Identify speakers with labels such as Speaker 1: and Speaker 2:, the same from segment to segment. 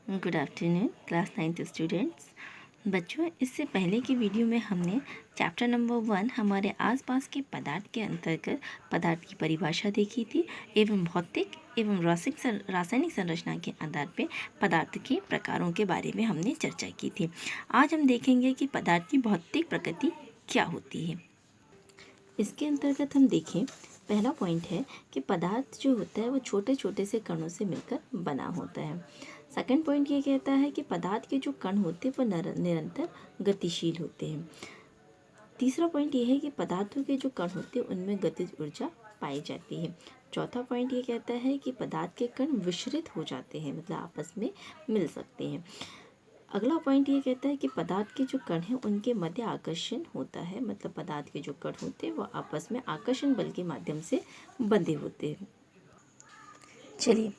Speaker 1: Good afternoon class 9th students. बच्चों, इससे पहले की वीडियो में हमने चैप्टर नंबर 1 हमारे आसपास के पदार्थ के अंतर्गत पदार्थ की परिभाषा देखी थी एवं भौतिक एवं रासायनिक संरचना के आधार पर पदार्थ के प्रकारों के बारे में हमने चर्चा की थी। आज हम देखेंगे कि पदार्थ की भौतिक प्रकृति क्या होती है। इसके अंतर्गत हम देखें, पहला पॉइंट है कि पदार्थ जो होता है वो छोटे छोटे से कणों से मिलकर बना होता है। सेकंड पॉइंट ये कहता है कि पदार्थ के जो कण होते हैं वो निरंतर गतिशील होते हैं। तीसरा पॉइंट ये है कि पदार्थों के जो कण होते हैं उनमें गतिज ऊर्जा पाई जाती है। चौथा पॉइंट ये कहता है कि पदार्थ के कण विसरित हो जाते हैं, मतलब आपस में मिल सकते हैं। अगला पॉइंट ये कहता है कि पदार्थ के जो कण हैं उनके मध्य आकर्षण होता है, मतलब पदार्थ के जो कण होते हैं वो आपस में आकर्षण बल के माध्यम से बंधे होते हैं। चलिए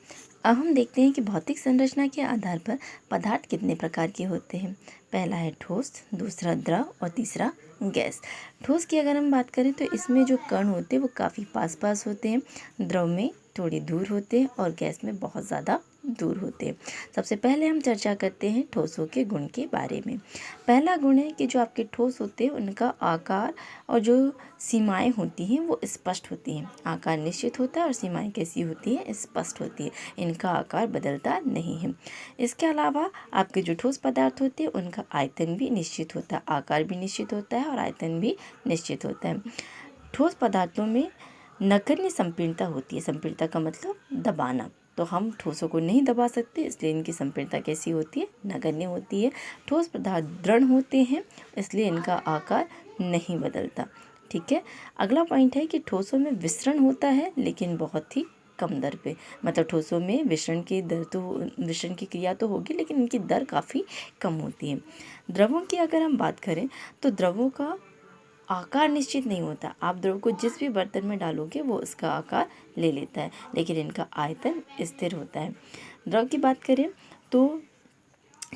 Speaker 1: अब हम देखते हैं कि भौतिक संरचना के आधार पर पदार्थ कितने प्रकार के होते हैं। पहला है ठोस, दूसरा द्रव और तीसरा गैस। ठोस की अगर हम बात करें तो इसमें जो कण होते हैं वो काफ़ी पास पास होते हैं, द्रव में थोड़ी दूर होते हैं और गैस में बहुत ज़्यादा दूर होते हैं। सबसे पहले हम चर्चा करते हैं ठोसों के गुण के बारे में। पहला गुण है कि जो आपके ठोस होते हैं उनका आकार और जो सीमाएं होती हैं वो स्पष्ट होती हैं। आकार निश्चित होता है और सीमाएं कैसी होती हैं, स्पष्ट होती है। इनका आकार बदलता नहीं है। इसके अलावा आपके जो ठोस पदार्थ होते हैं उनका आयतन भी निश्चित होता है, आकार भी निश्चित होता है और आयतन भी निश्चित होता है। ठोस पदार्थों में नगण्य संपीड़नता होती है। संपीड़नता का मतलब दबाना, तो हम ठोसों को नहीं दबा सकते, इसलिए इनकी संपीड़नता कैसी होती है, नगण्य होती है। ठोस पदार्थ दृढ़ होते हैं, इसलिए इनका आकार नहीं बदलता। ठीक है। अगला पॉइंट है कि ठोसों में विसरण होता है लेकिन बहुत ही कम दर पे, मतलब ठोसों में विसरण की क्रिया तो होगी लेकिन इनकी दर काफ़ी कम होती है। द्रवों की अगर हम बात करें तो द्रवों का आकार निश्चित नहीं होता। आप द्रव को जिस भी बर्तन में डालोगे वो उसका आकार ले लेता है, लेकिन इनका आयतन स्थिर होता है। द्रव की बात करें तो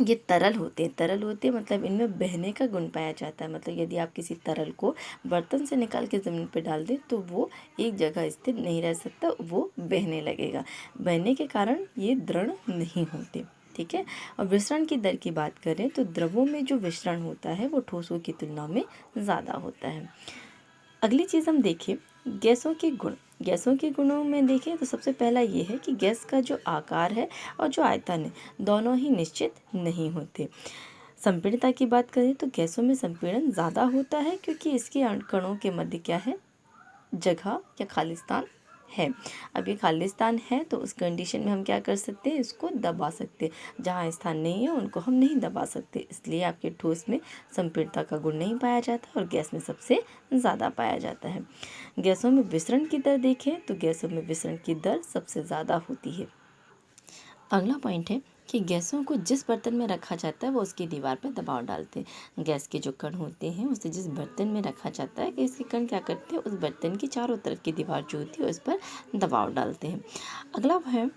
Speaker 1: ये तरल होते हैं, मतलब इनमें बहने का गुण पाया जाता है। मतलब यदि आप किसी तरल को बर्तन से निकाल के ज़मीन पर डाल दें तो वो एक जगह स्थिर नहीं रह सकता, वो बहने लगेगा। बहने के कारण ये दृढ़ नहीं होते। ठीक है। और विसरण की दर की बात करें तो द्रवों में जो विसरण होता है वो ठोसों की तुलना में ज़्यादा होता है। अगली चीज़ हम देखें गैसों के गुण। गैसों के गुणों में देखें तो सबसे पहला ये है कि गैस का जो आकार है और जो आयतन है दोनों ही निश्चित नहीं होते। संपीड़नता की बात करें तो गैसों में संपीड़न ज़्यादा होता है क्योंकि इसके कणों के मध्य क्या है, जगह या खालिस्तान है। अब ये खालिस्तान है तो उस कंडीशन में हम क्या कर सकते हैं, इसको दबा सकते हैं। जहाँ स्थान नहीं है उनको हम नहीं दबा सकते, इसलिए आपके ठोस में संपीड़नता का गुण नहीं पाया जाता और गैस में सबसे ज़्यादा पाया जाता है। गैसों में विसरण की दर देखें तो गैसों में विसरण की दर सबसे ज़्यादा होती है। अगला पॉइंट है कि गैसों को जिस बर्तन में रखा जाता है वो उसकी दीवार पर दबाव डालते हैं। गैस के जो कण होते हैं उसे जिस बर्तन में रखा जाता है, गैस के कण क्या करते हैं, उस बर्तन की चारों तरफ की दीवार जो होती है उस पर दबाव डालते हैं। अगला है,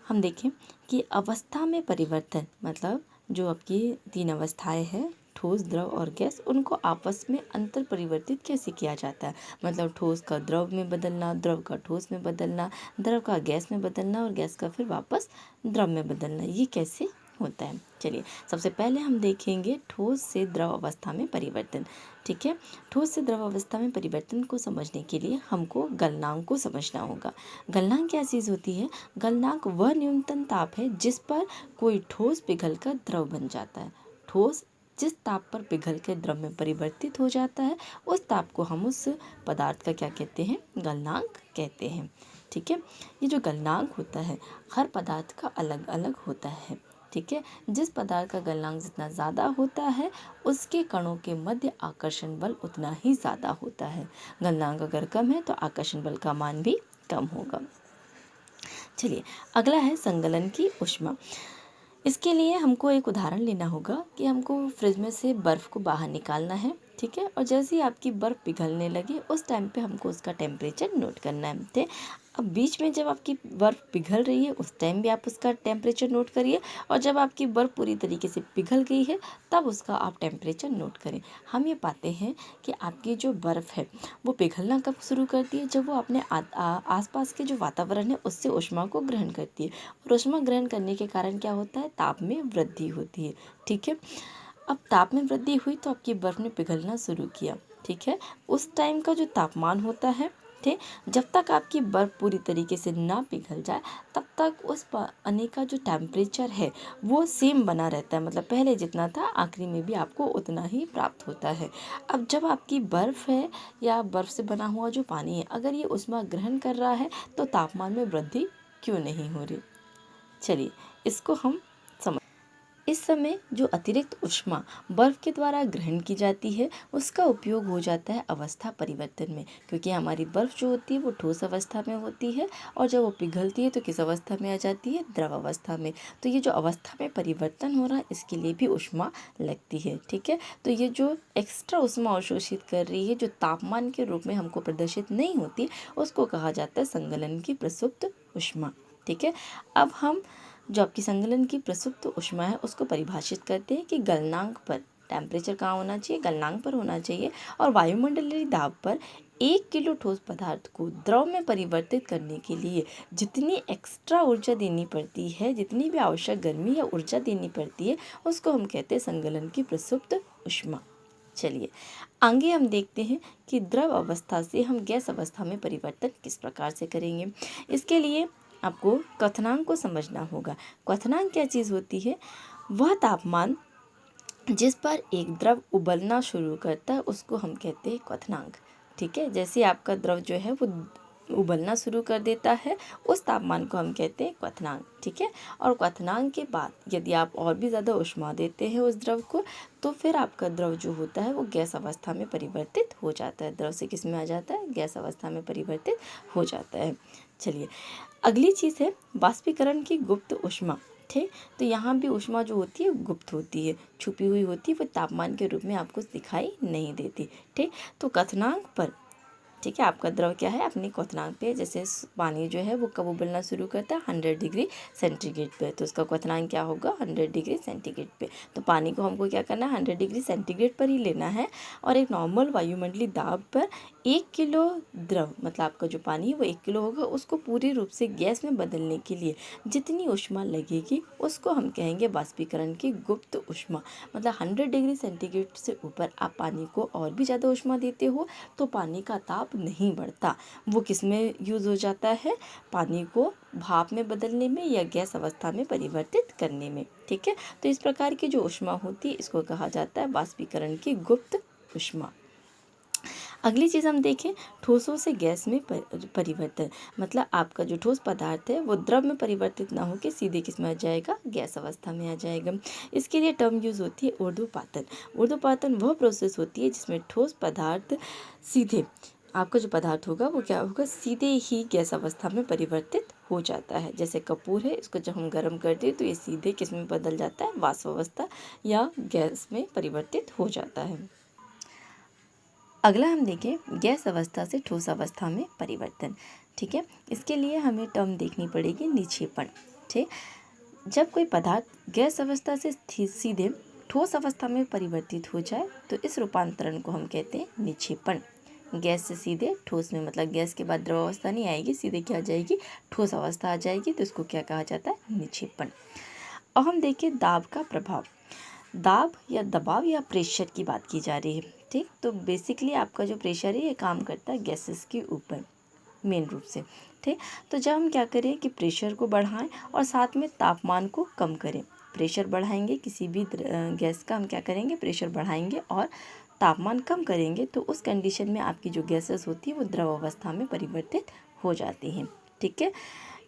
Speaker 1: हम देखें कि अवस्था में परिवर्तन, मतलब जो आपकी 3 अवस्थाएं हैं, ठोस, द्रव और गैस, उनको आपस में अंतर परिवर्तित कैसे किया जाता है। मतलब ठोस का द्रव में बदलना, द्रव का ठोस में बदलना, द्रव का गैस में बदलना और गैस का फिर वापस द्रव में बदलना, ये कैसे होता है। चलिए सबसे पहले हम देखेंगे ठोस से द्रव अवस्था में परिवर्तन। ठीक है। ठोस से द्रव अवस्था में परिवर्तन को समझने के लिए हमको गलनांक को समझना होगा। गलनांक क्या चीज़ होती है, गलनांक वह न्यूनतम ताप है जिस पर कोई ठोस पिघलकर द्रव बन जाता है। ठोस जिस ताप पर पिघल कर द्रव में परिवर्तित हो जाता है उस ताप को हम उस पदार्थ का क्या कहते हैं, गलनांक कहते हैं। ठीक है। ये जो गलनांक होता है हर पदार्थ का अलग अलग होता है। ठीक है। जिस पदार्थ का गलनांक जितना ज़्यादा होता है उसके कणों के मध्य आकर्षण बल उतना ही ज़्यादा होता है। गलनांक अगर कम है तो आकर्षण बल का मान भी कम होगा। चलिए अगला है संगलन की ऊष्मा। इसके लिए हमको एक उदाहरण लेना होगा कि हमको फ्रिज में से बर्फ़ को बाहर निकालना है। ठीक है। और जैसे ही आपकी बर्फ़ पिघलने लगे उस टाइम पे हमको उसका टेम्परेचर नोट करना है। ठीक। अब बीच में जब आपकी बर्फ़ पिघल रही है उस टाइम भी आप उसका टेम्परेचर नोट करिए, और जब आपकी बर्फ़ पूरी तरीके से पिघल गई है तब उसका आप टेम्परेचर नोट करें। हम ये पाते हैं कि आपकी जो बर्फ़ है वो पिघलना कब शुरू करती है, जब वो अपने आसपास के जो वातावरण है उससे ऊष्मा को ग्रहण करती है, और ऊष्मा ग्रहण करने के कारण क्या होता है, ताप में वृद्धि होती है। ठीक है, अब ताप में वृद्धि हुई तो आपकी बर्फ़ ने पिघलना शुरू किया। ठीक है, उस टाइम का जो तापमान होता है, ठीक, जब तक आपकी बर्फ़ पूरी तरीके से ना पिघल जाए तब तक उस पानी का जो टेम्परेचर है वो सेम बना रहता है, मतलब पहले जितना था आखिरी में भी आपको उतना ही प्राप्त होता है। अब जब आपकी बर्फ़ है या बर्फ़ से बना हुआ जो पानी है, अगर ये ऊष्मा ग्रहण कर रहा है तो तापमान में वृद्धि क्यों नहीं हो रही। चलिए इसको हम समझ। इस समय जो अतिरिक्त ऊष्मा बर्फ के द्वारा ग्रहण की जाती है उसका उपयोग हो जाता है अवस्था परिवर्तन में, क्योंकि हमारी बर्फ जो होती है वो ठोस अवस्था में होती है, और जब वो पिघलती है तो किस अवस्था में आ जाती है, द्रव अवस्था में। तो ये जो अवस्था में परिवर्तन हो रहा है इसके लिए भी ऊष्मा लगती है। ठीक है, तो ये जो एक्स्ट्रा ऊष्मा अवशोषित कर रही है, जो तापमान के रूप में हमको प्रदर्शित नहीं होती, उसको कहा जाता है संगलन की प्रसुप्त ऊष्मा। ठीक है, अब हम जो आपकी संगलन की प्रसुप्त ऊष्मा है उसको परिभाषित करते हैं कि गलनांक पर टेम्परेचर कहाँ होना चाहिए, गलनांक पर होना चाहिए, और वायुमंडलीय दाब पर 1 किलो ठोस पदार्थ को द्रव में परिवर्तित करने के लिए जितनी एक्स्ट्रा ऊर्जा देनी पड़ती है, जितनी भी आवश्यक गर्मी या ऊर्जा देनी पड़ती है, उसको हम कहते हैं संगलन की प्रसुप्त ऊष्मा। चलिए आगे हम देखते हैं कि द्रव अवस्था से हम गैस अवस्था में परिवर्तन किस प्रकार से करेंगे। इसके लिए आपको क्वथनांक को समझना होगा। क्वथनांक क्या चीज़ होती है, वह तापमान जिस पर एक द्रव उबलना शुरू करता है उसको हम कहते हैं क्वथनांक। ठीक है, जैसे आपका द्रव जो है वो उबलना शुरू कर देता है उस तापमान को हम कहते हैं क्वथनांक। ठीक है, और क्वथनांक के बाद यदि आप और भी ज़्यादा ऊष्मा देते हैं उस द्रव को तो फिर आपका द्रव जो होता है वो गैस अवस्था में परिवर्तित हो जाता है, द्रव से किस में आ जाता है, गैस अवस्था में परिवर्तित हो जाता है। चलिए अगली चीज़ है वाष्पीकरण की गुप्त ऊष्मा। ठीक, तो यहाँ भी ऊष्मा जो होती है गुप्त होती है, छुपी हुई होती है, वो तापमान के रूप में आपको दिखाई नहीं देती। ठीक, तो क्वथनांक पर, ठीक है, आपका द्रव क्या है अपनी क्वथनांक पे, जैसे पानी जो है वो कब उबलना शुरू करता है 100 डिग्री सेंटीग्रेड पे, तो उसका क्वथनांक क्या होगा 100 डिग्री सेंटीग्रेड पे। तो पानी को हमको क्या करना है 100 डिग्री सेंटीग्रेड पर ही लेना है, और एक नॉर्मल वायुमंडलीय दाब पर 1 किलो द्रव, मतलब आपका जो पानी है वो 1 किलो होगा, उसको पूरी रूप से गैस में बदलने के लिए जितनी ऊष्मा लगेगी उसको हम कहेंगे वाष्पीकरण की गुप्त ऊष्मा। मतलब 100 डिग्री सेंटीग्रेड से ऊपर आप पानी को और भी ज़्यादा ऊष्मा देते हो तो पानी का ताप नहीं बढ़ता, वो किस में यूज़ हो जाता है, पानी को भाप में बदलने में या गैस अवस्था में परिवर्तित करने में। ठीक है, तो इस प्रकार की जो ऊष्मा होती है इसको कहा जाता है वाष्पीकरण की गुप्त ऊष्मा। अगली चीज़ हम देखें ठोसों से गैस में परिवर्तन, मतलब आपका जो ठोस पदार्थ है वो द्रव में परिवर्तित ना होकर सीधे किस में आ जाएगा, गैस अवस्था में आ जाएगा। इसके लिए टर्म यूज़ होती है ऊर्ध्वपातन। ऊर्ध्वपातन वह प्रोसेस होती है जिसमें ठोस पदार्थ सीधे, आपका जो पदार्थ होगा वो क्या होगा, सीधे ही गैस अवस्था में परिवर्तित हो जाता है। जैसे कपूर है, इसको जब हम गर्म करते हैं तो ये सीधे किस में बदल जाता है, वाष्प अवस्था या गैस में परिवर्तित हो जाता है। अगला हम देखें गैस अवस्था से ठोस अवस्था में परिवर्तन। ठीक है, इसके लिए हमें टर्म देखनी पड़ेगी निक्षेपण। ठीक, जब कोई पदार्थ गैस अवस्था से सीधे ठोस अवस्था में परिवर्तित हो जाए तो इस रूपांतरण को हम कहते हैं निक्षेपण। गैस से सीधे ठोस में, मतलब गैस के बाद द्रव अवस्था नहीं आएगी, सीधे क्या आ जाएगी, ठोस अवस्था आ जाएगी, तो इसको क्या कहा जाता है, निक्षेपण। अब हम देखें दाब का प्रभाव। दाब या दबाव या प्रेशर की बात की जा रही है। ठीक, तो बेसिकली आपका जो प्रेशर है ये काम करता है गैसेस के ऊपर मेन रूप से। ठीक, तो जब हम क्या करें कि प्रेशर को बढ़ाएं और साथ में तापमान को कम करें, प्रेशर बढ़ाएंगे किसी भी गैस का, हम क्या करेंगे प्रेशर बढ़ाएंगे और तापमान कम करेंगे, तो उस कंडीशन में आपकी जो गैसेस होती है वो द्रव अवस्था में परिवर्तित हो जाती हैं। ठीक है,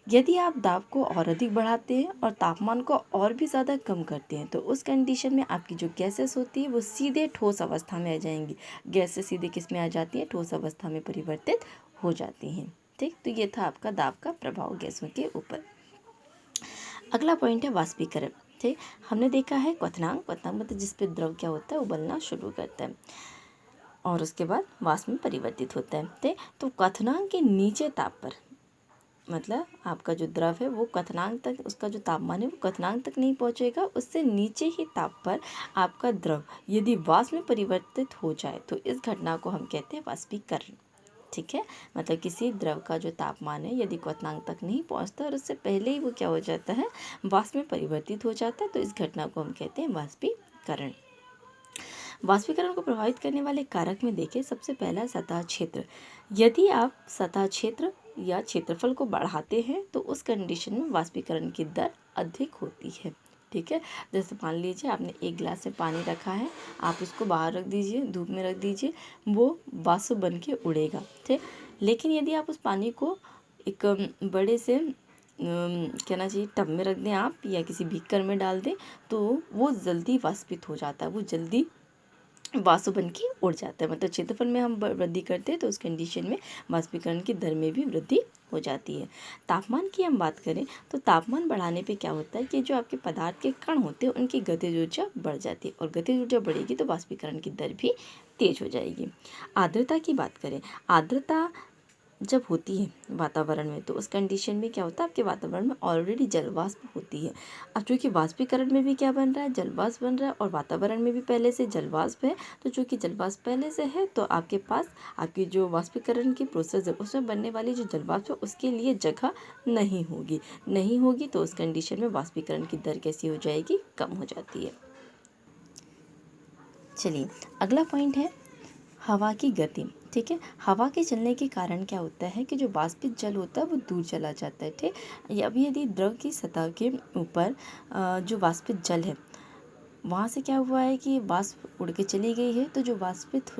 Speaker 1: यदि आप दाब को और अधिक बढ़ाते हैं और तापमान को और भी ज़्यादा कम करते हैं तो उस कंडीशन में आपकी जो गैसेस होती है वो सीधे ठोस अवस्था में आ जाएंगी, गैस से सीधे किस में आ जाती है, ठोस अवस्था में परिवर्तित हो जाती हैं। ठीक, तो ये था आपका दाब का प्रभाव गैसों के ऊपर। अगला पॉइंट है वाष्पीकरण। ठीक, हमने देखा है क्वथनांक, क्वथनांक मतलब जिस पे द्रव क्या होता है उबलना शुरू करता है और उसके बाद वाष्प में परिवर्तित होता है। ठीक, तो क्वथनांक के नीचे ताप पर मतलब आपका जो द्रव है वो क्वथनांक तक, उसका जो तापमान है वो क्वथनांक तक नहीं पहुंचेगा, उससे नीचे ही ताप पर आपका द्रव यदि वाष्प में परिवर्तित हो जाए तो इस घटना को हम कहते हैं वाष्पीकरण। ठीक है, मतलब किसी द्रव का जो तापमान है यदि क्वथनांक तक नहीं पहुंचता और उससे पहले ही वो क्या हो जाता है, वाष्प में परिवर्तित हो जाता है, तो इस घटना को हम कहते हैं वाष्पीकरण। वाष्पीकरण को प्रभावित करने वाले कारक में देखें, सबसे पहला सतह क्षेत्र। यदि आप सतह क्षेत्र या क्षेत्रफल को बढ़ाते हैं तो उस कंडीशन में वाष्पीकरण की दर अधिक होती है। ठीक है, जैसे मान लीजिए आपने एक गिलास में पानी रखा है, आप उसको बाहर रख दीजिए, धूप में रख दीजिए, वो वाष्प बन के उड़ेगा। ठीक, लेकिन यदि आप उस पानी को एक बड़े से कहना चाहिए टब में रख दें आप, या किसी बीकर में डाल दें, तो वो जल्दी वाष्पित हो जाता है, वो जल्दी वाष्प बन के उड़ जाता है। मतलब क्षेत्रफल में हम वृद्धि करते हैं तो उस कंडीशन में वाष्पीकरण की दर में भी वृद्धि हो जाती है। तापमान की हम बात करें तो तापमान बढ़ाने पे क्या होता है कि जो आपके पदार्थ के कण होते हैं उनकी गतिज ऊर्जा बढ़ जाती है, और गतिज ऊर्जा बढ़ेगी तो वाष्पीकरण की दर भी तेज हो जाएगी। आर्द्रता की बात करें, आर्द्रता जब होती है वातावरण में तो उस कंडीशन में क्या होता है, आपके वातावरण में ऑलरेडी जलवाष्प होती है। अब चूँकि वाष्पीकरण में भी क्या बन रहा है, जलवाष्प बन रहा है, और वातावरण में भी पहले से जलवाष्प है, तो चूँकि जलवाष्प पहले से है तो आपके पास आपकी जो वाष्पीकरण की प्रोसेस है उसमें बनने वाली जो जलवाष्प है उसके लिए जगह नहीं होगी तो उस कंडीशन में वाष्पीकरण की दर कैसी हो जाएगी, कम हो जाती है। चलिए अगला पॉइंट है हवा की गति। ठीक है, हवा के चलने के कारण क्या होता है कि जो वाष्पित जल होता है वो दूर चला जाता है। ठीक, अभी यदि द्रव की सतह के ऊपर जो वाष्पित जल है वहाँ से क्या हुआ है कि वाष्प उड़ के चली गई है, तो जो वाष्पित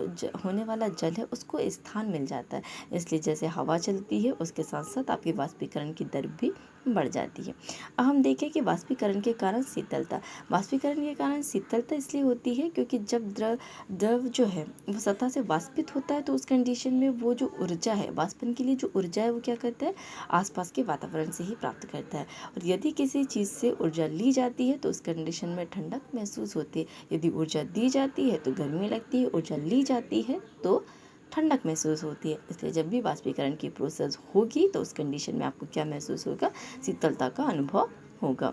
Speaker 1: होने वाला जल है उसको स्थान मिल जाता है, इसलिए जैसे हवा चलती है उसके साथ साथ आपकी वाष्पीकरण की दर भी बढ़ जाती है। अब हम देखें कि वाष्पीकरण के कारण शीतलता, वाष्पीकरण के कारण शीतलता इसलिए होती है क्योंकि जब द्रव जो है वो सतह से वाष्पित होता है तो उस कंडीशन में वो जो ऊर्जा है, वाष्पन के लिए जो ऊर्जा है वो क्या करता है, आसपास के वातावरण से ही प्राप्त करता है। और यदि किसी चीज़ से ऊर्जा ली जाती है तो उस कंडीशन में ठंडक महसूस होती है, यदि ऊर्जा दी जाती है तो गर्मी लगती है, ऊर्जा ली जाती है तो ठंडक महसूस होती है। इसलिए जब भी वाष्पीकरण की प्रोसेस होगी तो उस कंडीशन में आपको क्या महसूस होगा, शीतलता का अनुभव होगा।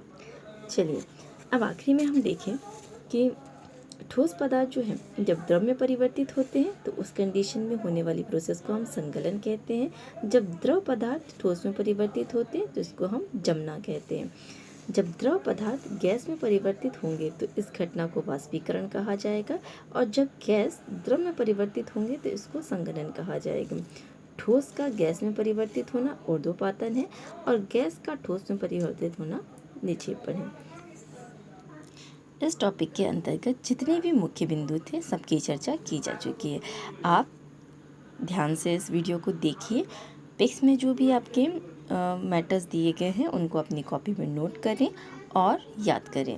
Speaker 1: चलिए अब आखिरी में हम देखें कि ठोस पदार्थ जो है जब द्रव में परिवर्तित होते हैं तो उस कंडीशन में होने वाली प्रोसेस को हम संगलन कहते हैं। जब द्रव पदार्थ ठोस में परिवर्तित होते हैं तो इसको हम जमना कहते हैं। जब द्रव पदार्थ गैस में परिवर्तित होंगे तो इस घटना को वाष्पीकरण कहा जाएगा, और जब गैस द्रव में परिवर्तित होंगे तो इसको संघनन कहा जाएगा। ठोस का गैस में परिवर्तित होना ऊर्ध्वपातन है, और गैस का ठोस में परिवर्तित होना निक्षेपण है। इस टॉपिक के अंतर्गत जितने भी मुख्य बिंदु थे सबकी चर्चा की जा चुकी है। आप ध्यान से इस वीडियो को देखिए, पिक्स में जो भी आपके मैटर्स दिए गए हैं उनको अपनी कॉपी में नोट करें और याद करें।